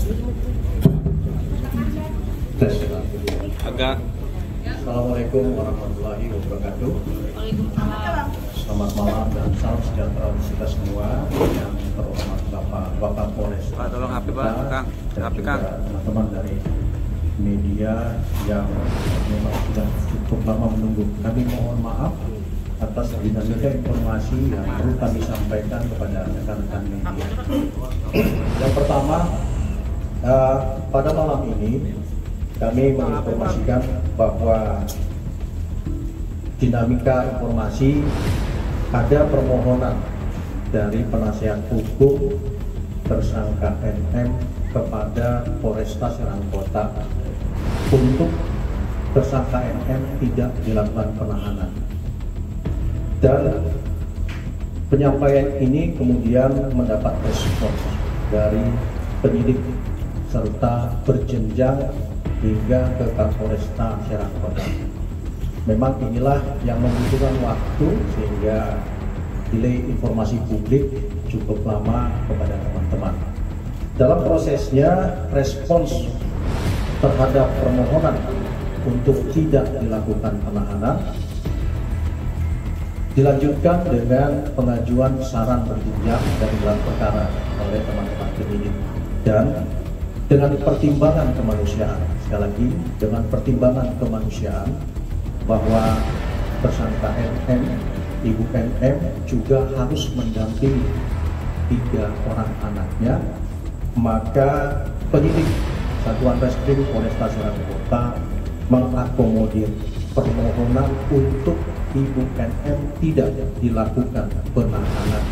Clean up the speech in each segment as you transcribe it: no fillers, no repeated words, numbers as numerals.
Tes. Agak. Assalamualaikum warahmatullahi wabarakatuh. Waalaikumsalam. Selamat malam dan salam sejahtera untuk kita semua yang terhormat Bapak Polres. Pak, tolong HP Pak, Kang. Dan HP juga Kang. teman-teman dari media yang memang sudah cukup lama menunggu. Kami mohon maaf atas dinamika informasi yang perlu kami sampaikan kepada rekan-rekan media. Yang pertama, pada malam ini kami menginformasikan bahwa dinamika informasi ada permohonan dari penasihat hukum tersangka NM kepada Polresta Serang Kota untuk tersangka NM tidak dilakukan penahanan. Dan penyampaian ini kemudian mendapat respon dari penyidik serta berjenjang hingga ke Kapolresta Serang Kota. Memang inilah yang membutuhkan waktu sehingga delay informasi publik cukup lama kepada teman-teman. Dalam prosesnya, respons terhadap permohonan untuk tidak dilakukan penahanan dilanjutkan dengan pengajuan saran berjenjang dari gelar perkara oleh teman-teman penyidik dan dengan pertimbangan kemanusiaan. Sekali lagi, dengan pertimbangan kemanusiaan bahwa tersangka NM, Ibu NM juga harus mendampingi 3 orang anaknya, maka penyidik Satuan Reskrim Polresta Serang Kota mengakomodir permohonan untuk Ibu NM tidak dilakukan penahanan.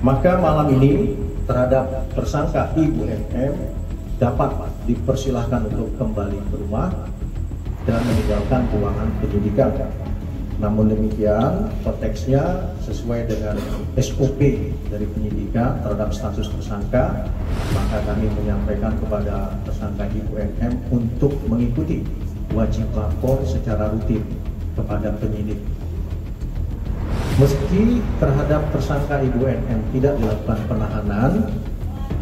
Maka malam ini terhadap tersangka Ibu NM dapat dipersilahkan untuk kembali ke rumah dan meninggalkan ruangan penyidikan. Namun demikian, konteksnya sesuai dengan SOP dari penyidikan terhadap status tersangka, maka kami menyampaikan kepada tersangka Ibu NM untuk mengikuti wajib lapor secara rutin kepada penyidik. Meski terhadap tersangka Ibu NM tidak dilakukan penahanan,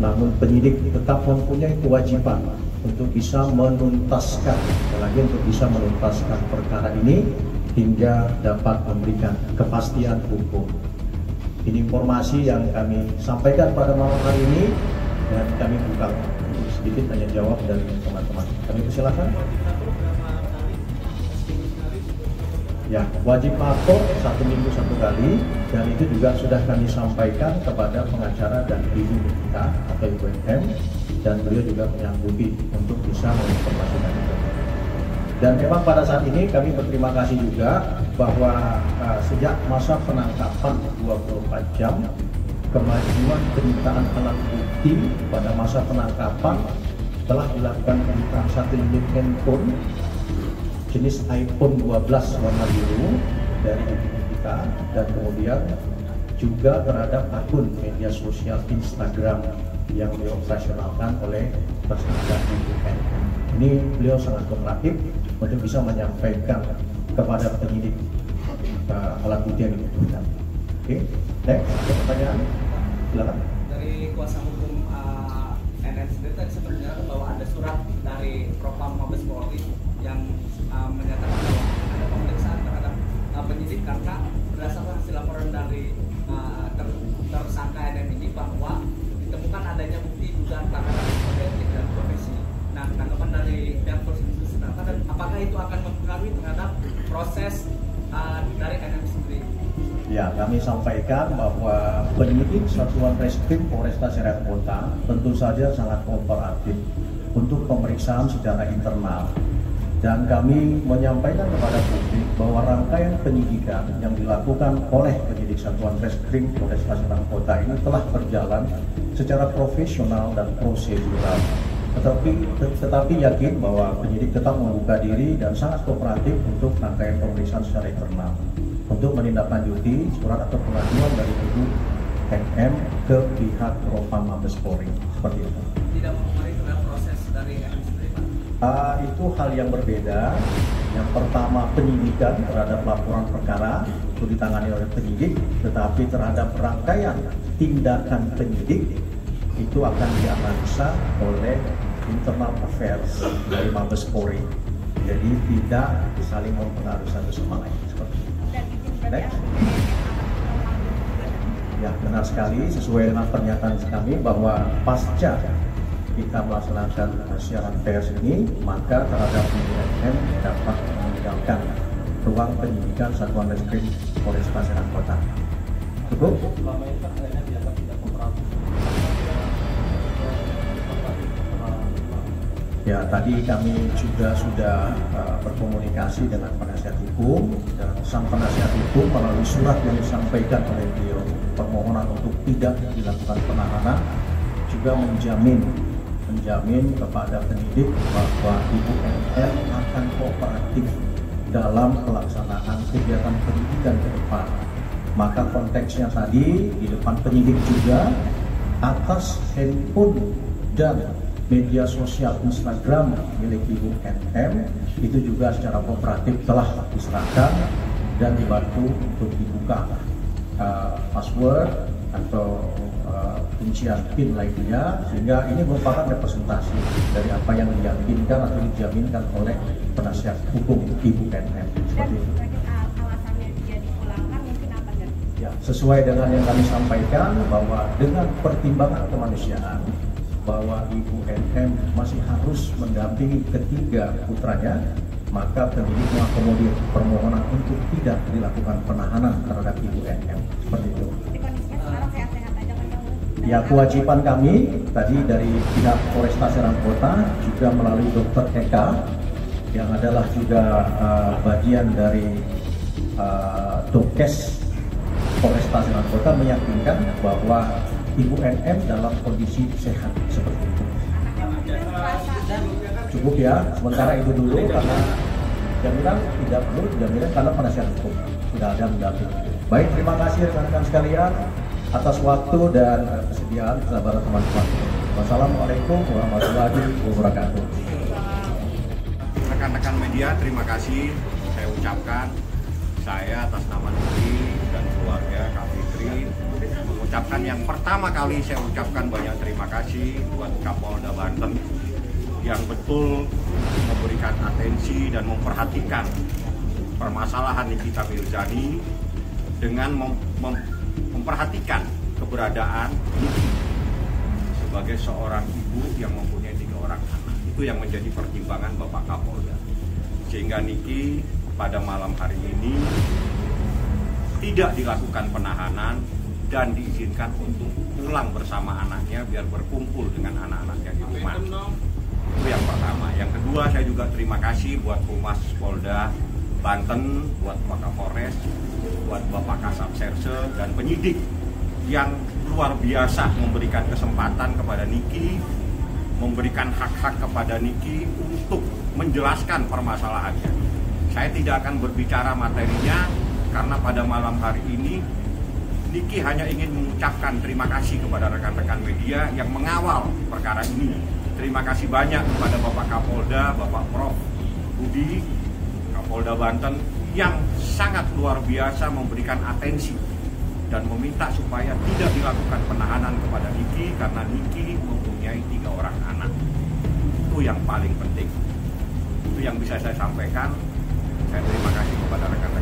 namun penyidik tetap mempunyai kewajiban untuk bisa menuntaskan, lagi untuk bisa menuntaskan perkara ini hingga dapat memberikan kepastian hukum. Ini informasi yang kami sampaikan pada malam hari ini dan kami buka untuk sedikit tanya jawab dari teman-teman. Kami persilakan. Ya, wajib lapor 1 minggu 1 kali, dan itu juga sudah kami sampaikan kepada pengacara dan ibu kita atau Ibu NM, dan beliau juga menyanggupi untuk bisa menginformasikan itu. Dan memang pada saat ini kami berterima kasih juga bahwa sejak masa penangkapan 24 jam, kemajuan penyitaan alat bukti pada masa penangkapan telah dilakukan penyitaan 1 unit handphone jenis iPhone 12 warna biru dari ibu kita, dan kemudian juga terhadap akun media sosial Instagram yang dioperasionalkan oleh tersangka Ibu NM. Ini beliau sangat kooperatif untuk bisa menyampaikan kepada penyidik alat bukti yang dibutuhkan. Oke, next, ada pertanyaan? Silakan. Dari kuasa hukum NM sendiri tadi sebenarnya bahwa ada surat dari Propam Mabes Polri yang menyatakan bahwa ada pemeriksaan terhadap penyidik karena berdasarkan hasil laporan dari tersangka NM ini bahwa ditemukan adanya bukti dugaan pelanggaran kode etik dan profesi. Nah, tanggapan dari pihak polisi sebenarnya, dan apakah itu akan mempengaruhi terhadap proses dari NM sendiri? Ya, kami sampaikan bahwa penyidik Satuan Reskrim Polresta Serang Kota tentu saja sangat kooperatif untuk pemeriksaan secara internal. Dan kami menyampaikan kepada publik bahwa rangkaian penyidikan yang dilakukan oleh penyidik Satuan Reskrim Polresta Serang Kota ini telah berjalan secara profesional dan prosedural. Tetapi yakin bahwa penyidik tetap membuka diri dan sangat kooperatif untuk rangkaian pemeriksaan secara internal untuk menindaklanjuti surat atau pengaduan dari Ibu NM ke pihak Propam Mabes Polri. Seperti itu. Tidak mempengaruhi terhadap proses dari NM sendiri, Pak? Itu hal yang berbeda. Yang pertama, penyidikan terhadap laporan perkara itu ditangani oleh penyidik, tetapi terhadap rangkaian tindakan penyidik itu akan dianalisa oleh internal affairs dari Mabes Polri. Jadi tidak saling mempengaruhi satu sama lain. Seperti itu. Next. Ya, benar sekali sesuai dengan pernyataan kami bahwa pasca kita melaksanakan siaran pers ini, maka terhadap IBNM dapat meninggalkan ruang penyidikan Satuan Reskrim Polresta Serang Kota. Cukup? Ya, tadi kami juga sudah berkomunikasi dengan penasihat hukum, dan sang penasihat hukum melalui surat yang disampaikan oleh beliau permohonan untuk tidak dilakukan penahanan juga menjamin kepada penyidik bahwa Ibu NL akan kooperatif dalam pelaksanaan kegiatan penyidikan ke depan. Maka konteksnya tadi di depan penyidik juga atas handphone dan media sosial Instagram milik Ibu NM itu juga secara kooperatif telah diserahkan dan dibantu untuk dibuka password atau kuncian PIN lainnya, sehingga ini merupakan representasi dari apa yang diyakinkan atau dijaminkan oleh penasihat hukum Ibu NM. Seperti itu. Alasannya dia dipulangkan mungkin apa kan? Ya, sesuai dengan yang kami sampaikan bahwa dengan pertimbangan kemanusiaan bahwa Ibu NM masih harus mendampingi ketiga putranya, maka penyidik mengakomodir permohonan untuk tidak dilakukan penahanan terhadap Ibu NM. Seperti itu. Jadi kondisinya sekarang sehat-sehat aja kan? Ya, kewajiban kami tadi dari pihak Polresta Serang Kota juga melalui Dr. Eka yang adalah juga bagian dari Dokes Polresta Serang Kota meyakinkan bahwa Ibu NM dalam kondisi sehat seperti itu. Cukup ya, sementara itu dulu karena jaminan tidak perlu jaminan karena penasihat hukum sudah ada mendampingi. Baik, terima kasih rekan-rekan sekalian atas waktu dan kesediaan kesabaran teman-teman. Wassalamualaikum warahmatullahi wabarakatuh. Rekan-rekan media, terima kasih saya ucapkan. Saya atas nama Niki dan keluarga Kak Fitri mengucapkan yang pertama kali saya ucapkan banyak terima kasih buat Kapolda Banten yang betul memberikan atensi dan memperhatikan permasalahan Nikita Mirzani dengan memperhatikan keberadaan Niki sebagai seorang ibu yang mempunyai 3 orang anak. Itu yang menjadi pertimbangan Bapak Kapolda. Sehingga Niki pada malam hari ini tidak dilakukan penahanan dan diizinkan untuk pulang bersama anaknya biar berkumpul dengan anak-anaknya di rumah. Itu yang pertama. Yang kedua, saya juga terima kasih buat Humas Polda Banten, buat Pak Kapolres, buat Bapak Kasat Serse dan penyidik yang luar biasa memberikan kesempatan kepada Niki, memberikan hak-hak kepada Niki untuk menjelaskan permasalahannya. Saya tidak akan berbicara materinya karena pada malam hari ini Niki hanya ingin mengucapkan terima kasih kepada rekan-rekan media yang mengawal perkara ini. Terima kasih banyak kepada Bapak Kapolda, Bapak Prof. Budi, Kapolda Banten yang sangat luar biasa memberikan atensi dan meminta supaya tidak dilakukan penahanan kepada Niki karena Niki mempunyai 3 orang anak. Itu yang paling penting. Itu yang bisa saya sampaikan. Saya terima kasih kepada rekan-rekan